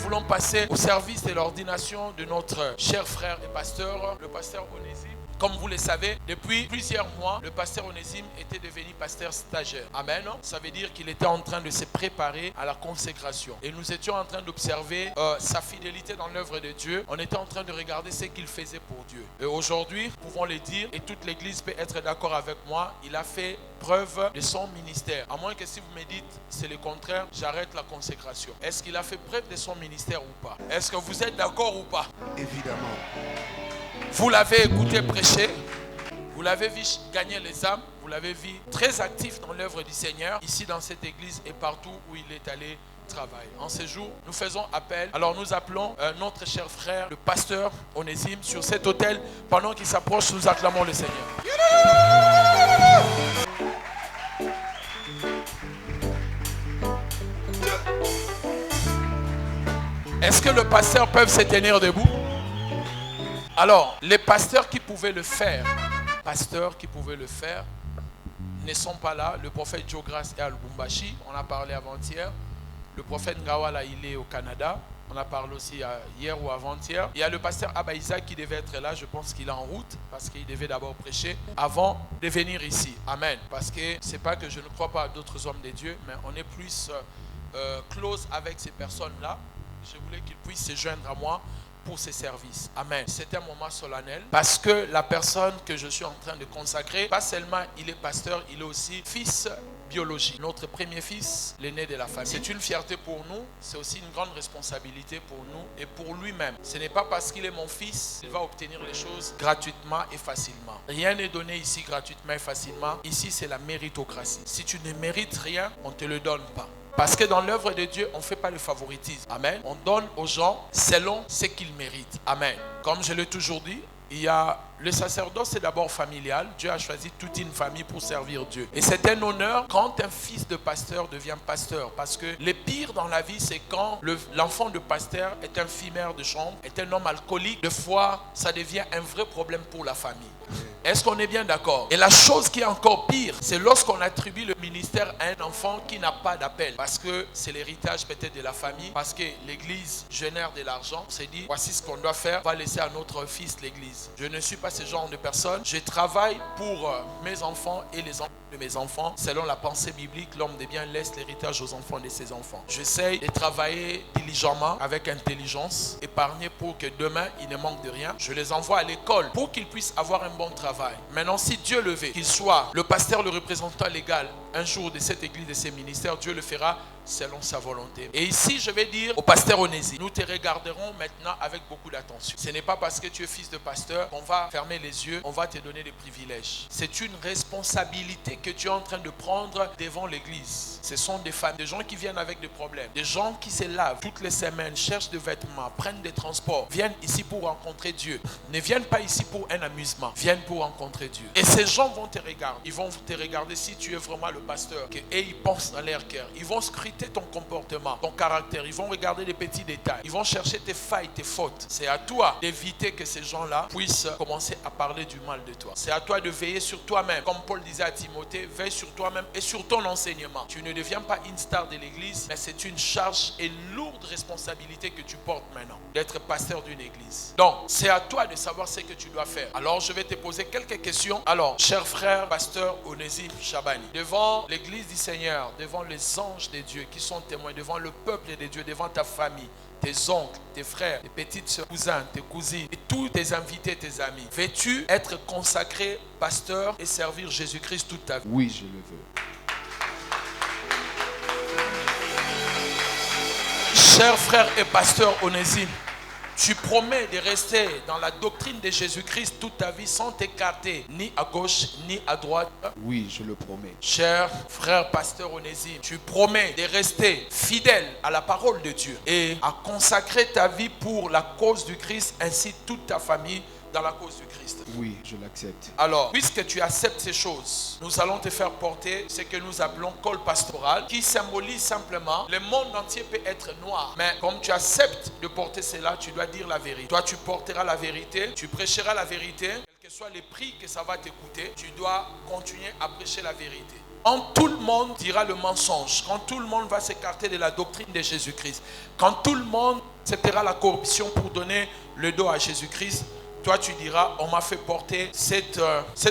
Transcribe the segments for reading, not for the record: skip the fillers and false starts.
voulons passer au service de l'ordination de notre cher frère et pasteur, le pasteur Onésime. Comme vous le savez, depuis plusieurs mois, le pasteur Onésime était devenu pasteur stagiaire. Amen. Ça veut dire qu'il était en train de se préparer à la consécration. Et nous étions en train d'observer sa fidélité dans l'œuvre de Dieu. On était en train de regarder ce qu'il faisait pour Dieu. Et aujourd'hui, nous pouvons le dire, et toute l'église peut être d'accord avec moi, il a fait preuve de son ministère. À moins que si vous me dites c'est le contraire, j'arrête la consécration. Est-ce qu'il a fait preuve de son ministère ou pas? Est-ce que vous êtes d'accord ou pas? Évidemment. Vous l'avez écouté prêcher, vous l'avez vu gagner les âmes, vous l'avez vu très actif dans l'œuvre du Seigneur, ici dans cette église et partout où il est allé travailler. En ce jour, nous faisons appel. Alors nous appelons notre cher frère, le pasteur Onésime, sur cet autel. Pendant qu'il s'approche, nous acclamons le Seigneur. Est-ce que le pasteur peut se tenir debout? Alors, les pasteurs qui pouvaient le faire, ne sont pas là. Le prophète Joe Grace est à Lubumbashi, on a parlé avant-hier. Le prophète Ngawala, il est au Canada, on a parlé aussi hier ou avant-hier. Il y a le pasteur Abba Isaac qui devait être là, je pense qu'il est en route, parce qu'il devait d'abord prêcher avant de venir ici. Amen. Parce que c'est pas que je ne crois pas à d'autres hommes de Dieu, mais on est plus close avec ces personnes-là. Je voulais qu'ils puissent se joindre à moi pour ces services. Amen. C'est un moment solennel parce que la personne que je suis en train de consacrer, pas seulement il est pasteur, il est aussi fils biologique. Notre premier fils, l'aîné de la famille. C'est une fierté pour nous, c'est aussi une grande responsabilité pour nous et pour lui-même. Ce n'est pas parce qu'il est mon fils qu'il va obtenir les choses gratuitement et facilement. Rien n'est donné ici gratuitement et facilement. Ici, c'est la méritocratie. Si tu ne mérites rien, on ne te le donne pas. Parce que dans l'œuvre de Dieu, on ne fait pas le favoritisme. Amen. On donne aux gens selon ce qu'ils méritent. Amen. Comme je l'ai toujours dit, il y a le sacerdoce, c'est d'abord familial. Dieu a choisi toute une famille pour servir Dieu. Et c'est un honneur quand un fils de pasteur devient pasteur. Parce que le pire dans la vie, c'est quand l'enfant de pasteur est un fumeur de chambre, est un homme alcoolique. Des fois, ça devient un vrai problème pour la famille. Est-ce qu'on est bien d'accord? Et la chose qui est encore pire, c'est lorsqu'on attribue le ministère à un enfant qui n'a pas d'appel. Parce que c'est l'héritage peut-être de la famille. Parce que l'église génère de l'argent. On s'est dit, voici ce qu'on doit faire. On va laisser à notre fils l'église. Je ne suis pas ce genre de personne. Je travaille pour mes enfants et les enfants de mes enfants. Selon la pensée biblique, l'homme de bien laisse l'héritage aux enfants de ses enfants. J'essaye de travailler diligemment, avec intelligence, épargner pour que demain, il ne manque de rien. Je les envoie à l'école pour qu'ils puissent avoir un bon travail. Maintenant, si Dieu le veut, qu'il soit le pasteur, le représentant légal un jour de cette église, de ces ministères, Dieu le fera selon sa volonté. Et ici, je vais dire au pasteur Onésime, nous te regarderons maintenant avec beaucoup d'attention. Ce n'est pas parce que tu es fils de pasteur qu'on va fermer les yeux, on va te donner des privilèges. C'est une responsabilité que tu es en train de prendre devant l'église. Ce sont des femmes, des gens qui viennent avec des problèmes, des gens qui se lavent toutes les semaines, cherchent des vêtements, prennent des transports, viennent ici pour rencontrer Dieu. Ne viennent pas ici pour un amusement, viennent pour rencontrer Dieu. Et ces gens vont te regarder. Ils vont te regarder si tu es vraiment le pasteur. Et ils pensent dans leur cœur. Ils vont scruter ton comportement, ton caractère. Ils vont regarder les petits détails. Ils vont chercher tes failles, tes fautes. C'est à toi d'éviter que ces gens-là puissent commencer à parler du mal de toi. C'est à toi de veiller sur toi-même. Comme Paul disait à Timothée, veille sur toi-même et sur ton enseignement. Tu ne deviens pas une star de l'église, mais c'est une charge et une lourde responsabilité que tu portes maintenant, d'être pasteur d'une église. Donc, c'est à toi de savoir ce que tu dois faire. Alors, je vais te poser quelques questions. Alors, cher frère, pasteur Onésime Chabani, devant l'église du Seigneur, devant les anges de Dieu qui sont témoins, devant le peuple de Dieu, devant ta famille, tes oncles, tes frères, tes petites soeurs, cousins, tes cousines et tous tes invités, tes amis. Veux-tu être consacré pasteur et servir Jésus-Christ toute ta vie? Oui, je le veux. Cher frère et pasteur Onésime, tu promets de rester dans la doctrine de Jésus-Christ toute ta vie sans t'écarter ni à gauche ni à droite? Oui, je le promets. Cher frère pasteur Onésime, tu promets de rester fidèle à la parole de Dieu et à consacrer ta vie pour la cause du Christ ainsi toute ta famille dans la cause du Christ? Oui, je l'accepte. Alors, puisque tu acceptes ces choses, nous allons te faire porter ce que nous appelons col pastoral, qui symbolise simplement le monde entier peut être noir. Mais comme tu acceptes de porter cela, tu dois dire la vérité. Toi, tu porteras la vérité, tu prêcheras la vérité. Quel que soit les prix que ça va te coûter, tu dois continuer à prêcher la vérité. Quand tout le monde dira le mensonge, quand tout le monde va s'écarter de la doctrine de Jésus-Christ, quand tout le monde acceptera la corruption pour donner le dos à Jésus-Christ, toi tu diras, on m'a fait porter cette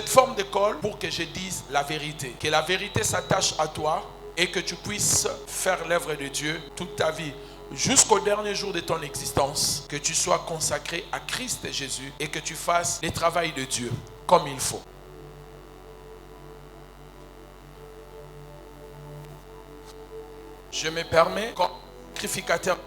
forme d'école pour que je dise la vérité. Que la vérité s'attache à toi et que tu puisses faire l'œuvre de Dieu toute ta vie. Jusqu'au dernier jour de ton existence, que tu sois consacré à Christ et Jésus et que tu fasses le travail de Dieu comme il faut. Je me permets, comme sacrificateur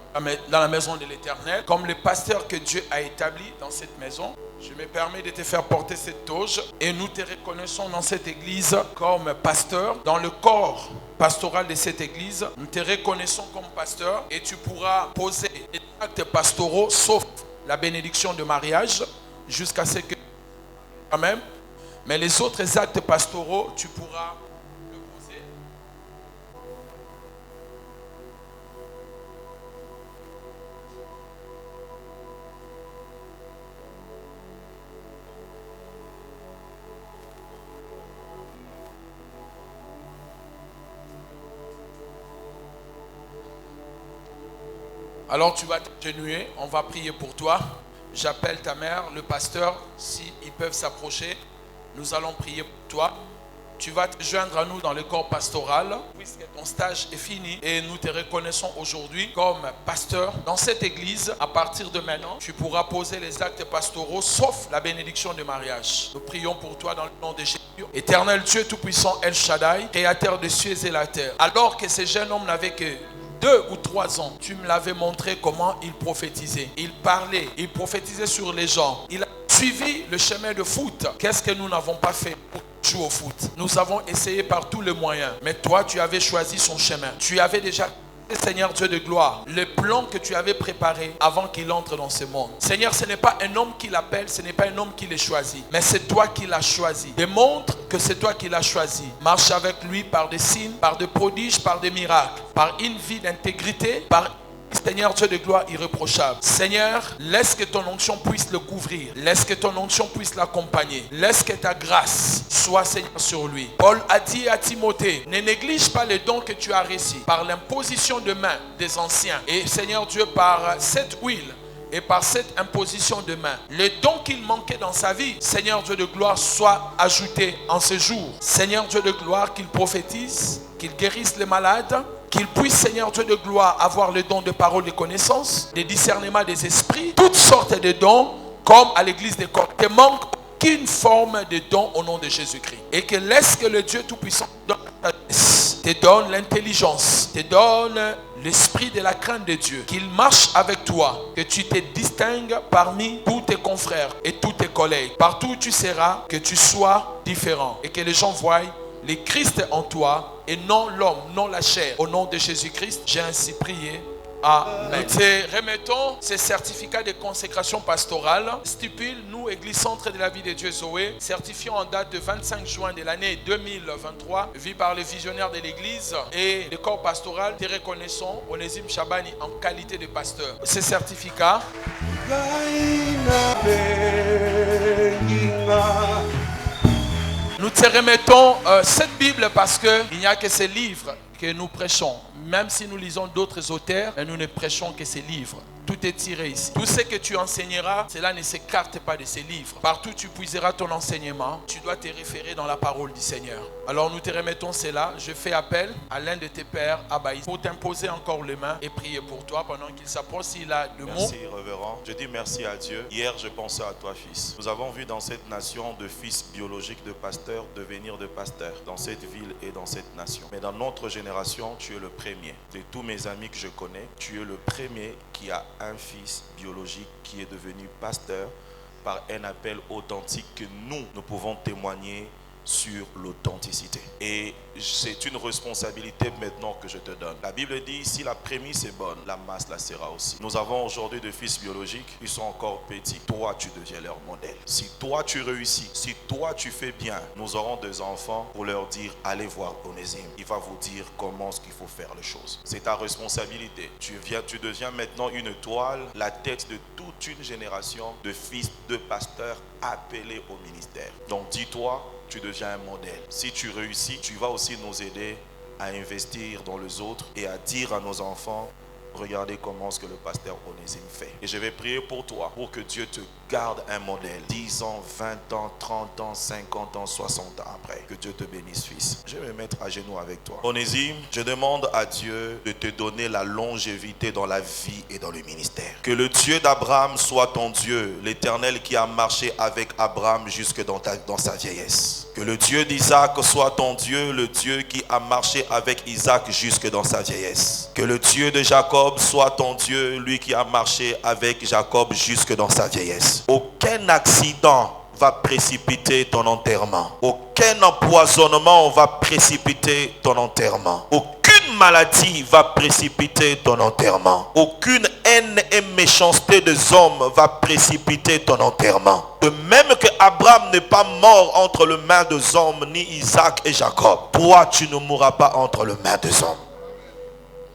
dans la maison de l'Éternel, comme le pasteur que Dieu a établi dans cette maison, je me permets de te faire porter cette toge et nous te reconnaissons dans cette église comme pasteur. Dans le corps pastoral de cette église, nous te reconnaissons comme pasteur et tu pourras poser les actes pastoraux sauf la bénédiction de mariage jusqu'à ce que quand même. Mais les autres actes pastoraux, tu pourras le poser. Alors tu vas t'agenouiller, on va prier pour toi. J'appelle ta mère, le pasteur, s'ils peuvent s'approcher. Nous allons prier pour toi. Tu vas te joindre à nous dans le corps pastoral, puisque ton stage est fini. Et nous te reconnaissons aujourd'hui comme pasteur dans cette église. À partir de maintenant, tu pourras poser les actes pastoraux, sauf la bénédiction de mariage. Nous prions pour toi dans le nom de Jésus. Éternel Dieu Tout-Puissant, El Shaddai, créateur des cieux et la terre. Alors que ce jeune homme n'avait que 2 ou 3 ans, tu me l'avais montré comment il prophétisait. Il parlait, il prophétisait sur les gens. Il a suivi le chemin de foot. Qu'est-ce que nous n'avons pas fait pour jouer au foot? Nous avons essayé par tous les moyens. Mais toi, tu avais choisi son chemin. Tu avais déjà, Seigneur Dieu de gloire, le plan que tu avais préparé avant qu'il entre dans ce monde. Seigneur, ce n'est pas un homme qui l'appelle, ce n'est pas un homme qui le choisit, mais c'est toi qui l'as choisi. Démontre que c'est toi qui l'as choisi. Marche avec lui par des signes, par des prodiges, par des miracles, par une vie d'intégrité, par Seigneur Dieu de gloire irréprochable. Seigneur, laisse que ton onction puisse le couvrir. Laisse que ton onction puisse l'accompagner. Laisse que ta grâce soit, Seigneur, sur lui. Paul a dit à Timothée, ne néglige pas les dons que tu as reçus par l'imposition de main des anciens. Et Seigneur Dieu, par cette huile et par cette imposition de main, les dons qu'il manquait dans sa vie, Seigneur Dieu de gloire, soient ajoutés en ce jour. Seigneur Dieu de gloire, qu'il prophétise, qu'il guérisse les malades, qu'il puisse, Seigneur Dieu de gloire, avoir le don de parole, de connaissance, de discernement des esprits, toutes sortes de dons, comme à l'église de Corinthe. Il ne manque aucune forme de don au nom de Jésus-Christ. Et que laisse que le Dieu Tout-Puissant te donne l'intelligence, te donne l'esprit de la crainte de Dieu, qu'il marche avec toi, que tu te distingues parmi tous tes confrères et tous tes collègues. Partout où tu seras, que tu sois différent et que les gens voient le Christ en toi et non l'homme, non la chair. Au nom de Jésus-Christ, j'ai ainsi prié. Amen. Nous te remettons ces certificats de consécration pastorale. Stipule, nous, Église Centre de la Vie de Dieu Zoé, certifiant en date de 25 juin de l'année 2023, vu par les visionnaires de l'Église et le corps pastoral, te reconnaissons, Onésime Chabani, en qualité de pasteur. Ces certificats nous te remettons cette Bible parce qu'il n'y a que ces livres que nous prêchons. Même si nous lisons d'autres auteurs, nous ne prêchons que ces livres. Tout est tiré ici. Tout ce que tu enseigneras, cela ne s'écarte pas de ces livres. Partout où tu puiseras ton enseignement, tu dois te référer dans la parole du Seigneur. Alors nous te remettons cela. Je fais appel à l'un de tes pères, Abaïs, pour t'imposer encore les mains et prier pour toi pendant qu'il s'approche. S'il a le mot. Merci, révérend. Je dis merci à Dieu. Hier, je pensais à toi, fils. Nous avons vu dans cette nation de fils biologiques de pasteurs devenir de pasteurs dans cette ville et dans cette nation. Mais dans notre génération, tu es le premier. De tous mes amis que je connais, tu es le premier qui a un fils biologique qui est devenu pasteur par un appel authentique que nous pouvons témoigner sur l'authenticité. Et c'est une responsabilité maintenant que je te donne. La Bible dit, si la prémisse est bonne, la masse la sera aussi. Nous avons aujourd'hui des fils biologiques qui sont encore petits. Toi, tu deviens leur modèle. Si toi, tu réussis, si toi, tu fais bien, nous aurons des enfants pour leur dire, allez voir Onésime. Il va vous dire comment est-ce qu'il faut faire les choses. C'est ta responsabilité. Tu deviens maintenant une étoile, la tête de toute une génération de fils de pasteurs appelés au ministère. Donc dis-toi, tu deviens un modèle. Si tu réussis, tu vas aussi nous aider à investir dans les autres et à dire à nos enfants, regardez comment ce que le pasteur Onésime fait. Et je vais prier pour toi, pour que Dieu te garde un modèle. 10 ans, 20 ans, 30 ans, 50 ans, 60 ans après. Que Dieu te bénisse, fils. Je vais me mettre à genoux avec toi. Onésime, je demande à Dieu de te donner la longévité dans la vie et dans le ministère. Que le Dieu d'Abraham soit ton Dieu, l'Éternel qui a marché avec Abraham jusque dans sa vieillesse. Que le Dieu d'Isaac soit ton Dieu, le Dieu qui a marché avec Isaac jusque dans sa vieillesse. Que le Dieu de Jacob soit ton Dieu, lui qui a marché avec Jacob jusque dans sa vieillesse. Aucun accident va précipiter ton enterrement. Aucun empoisonnement va précipiter ton enterrement. Aucune maladie va précipiter ton enterrement. Aucune haine et méchanceté des hommes va précipiter ton enterrement. De même que Abraham n'est pas mort entre les mains des hommes, ni Isaac et Jacob, toi tu ne mourras pas entre les mains des hommes.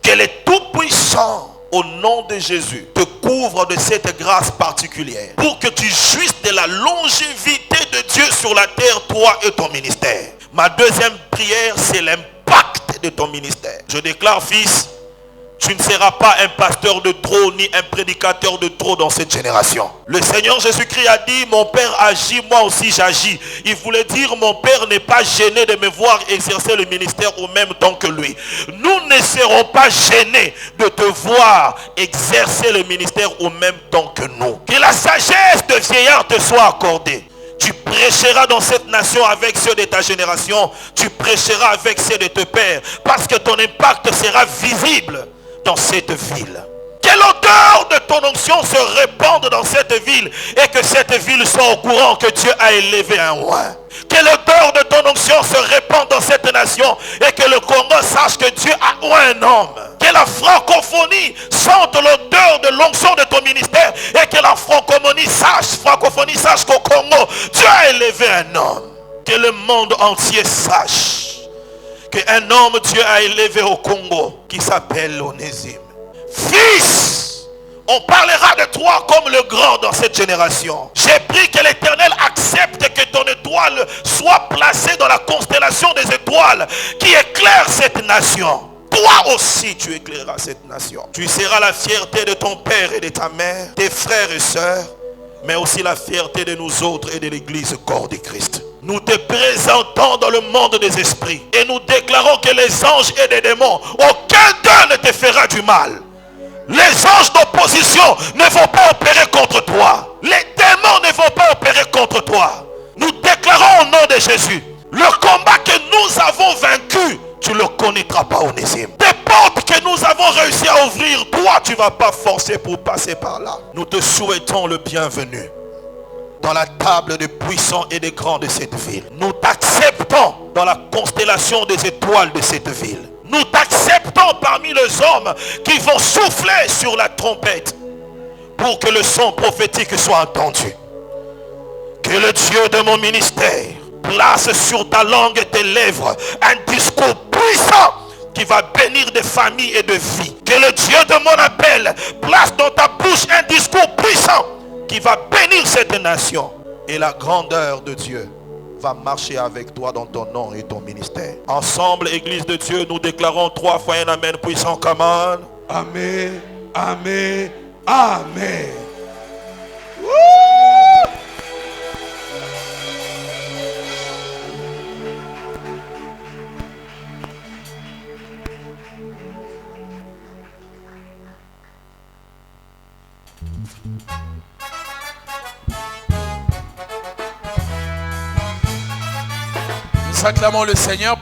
Que le Tout-Puissant, au nom de Jésus, te couvre de cette grâce particulière pour que tu jouisses de la longévité de Dieu sur la terre, toi et ton ministère. Ma deuxième prière, c'est l'impact de ton ministère. Je déclare, fils, tu ne seras pas un pasteur de trop ni un prédicateur de trop dans cette génération. Le Seigneur Jésus-Christ a dit, mon Père agit, moi aussi j'agis. Il voulait dire, mon Père n'est pas gêné de me voir exercer le ministère au même temps que lui. Nous ne serons pas gênés de te voir exercer le ministère au même temps que nous. Que la sagesse de vieillard te soit accordée. Tu prêcheras dans cette nation avec ceux de ta génération. Tu prêcheras avec ceux de tes pères. Parce que ton impact sera visible dans cette ville. Que l'odeur de ton onction se répande dans cette ville et que cette ville soit au courant que Dieu a élevé un roi. Que l'odeur de ton onction se répande dans cette nation et que le Congo sache que Dieu a oint un homme. Que la francophonie sente l'odeur de l'onction de ton ministère et que la francophonie sache qu'au Congo, Dieu a élevé un homme. Que le monde entier sache qu'un homme Dieu a élevé au Congo qui s'appelle Onésime. Fils, on parlera de toi comme le grand dans cette génération. J'ai pris que l'Éternel accepte que ton étoile soit placée dans la constellation des étoiles qui éclaire cette nation. Toi aussi tu éclaireras cette nation. Tu seras la fierté de ton père et de ta mère, tes frères et sœurs, mais aussi la fierté de nous autres et de l'église corps de Christ. Nous te présentons dans le monde des esprits et nous déclarons que les anges et les démons, aucun d'eux ne te fera du mal. Les anges d'opposition ne vont pas opérer contre toi. Les démons ne vont pas opérer contre toi. Nous déclarons au nom de Jésus, le combat que nous avons vaincu, tu ne le connaîtras pas, Onésime. Des portes que nous avons réussi à ouvrir, toi tu ne vas pas forcer pour passer par là. Nous te souhaitons le bienvenu dans la table des puissants et des grands de cette ville. Nous t'acceptons dans la constellation des étoiles de cette ville. Nous t'acceptons parmi les hommes qui vont souffler sur la trompette pour que le son prophétique soit entendu. Que le Dieu de mon ministère place sur ta langue et tes lèvres un discours puissant qui va bénir des familles et de vies. Que le Dieu de mon appel place dans ta bouche un discours puissant qui va bénir cette nation. Et la grandeur de Dieu va marcher avec toi dans ton nom et ton ministère. Ensemble, Église de Dieu, nous déclarons 3 fois un amen puissant. Come on. Amen, amen, amen. Woo! Nous acclamons le Seigneur.